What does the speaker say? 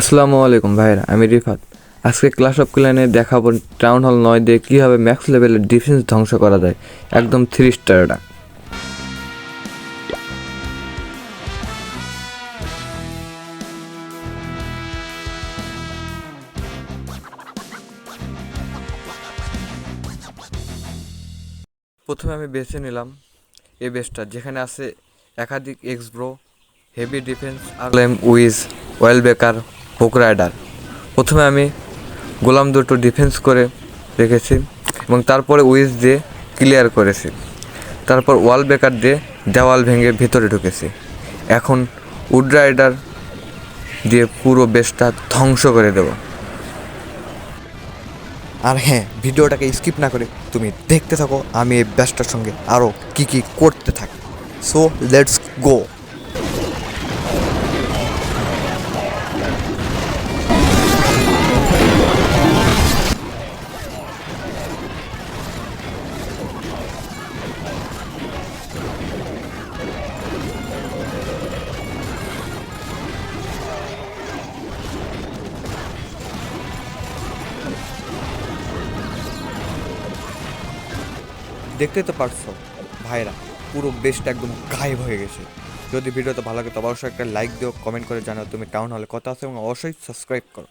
আসসালামু আলাইকুম ভাইরা, আমি রিফাত। আজকে ক্লাস অফ ক্ল্যানে দেখাবো টাউন হল 9 দিয়ে কীভাবে ম্যাক্স লেভেলের ডিফেন্স ধ্বংস করা যায়, একদম 3 স্টার এটা। প্রথমে আমি বেছে নিলাম এই বেসটা, যেখানে আছে একাধিক এক্সব্রো, হেভি ডিফেন্স, আর্লেম, উইজ, ওয়েল বেকার, হুক রাইডার। প্রথমে আমি গোলাম দুটো ডিফেন্স করে রেখেছি এবং তারপরে উইজ দিয়ে ক্লিয়ার করেছি। তারপর ওয়াল ব্রেকার দিয়ে দেওয়াল ভেঙে ভিতরে ঢুকেছি। এখন উড রাইডার দিয়ে পুরো বেসটা ধ্বংস করে দেব। আর হ্যাঁ, ভিডিওটাকে স্কিপ না করে তুমি দেখতে থাকো আমি এই ব্যাসটার সঙ্গে আরও কি কি করতে থাকি। So let's go. দেখতে তো পারছো ভাইরা, পুরো বেসটা একদম গায়েব হয়ে গেছে। যদি ভিডিওটা ভালো লাগে তবে অবশ্যই একটা লাইক দিও, কমেন্ট করে জানাও তুমি টাউন হলে কথা আছে এবং অবশ্যই সাবস্ক্রাইব করো।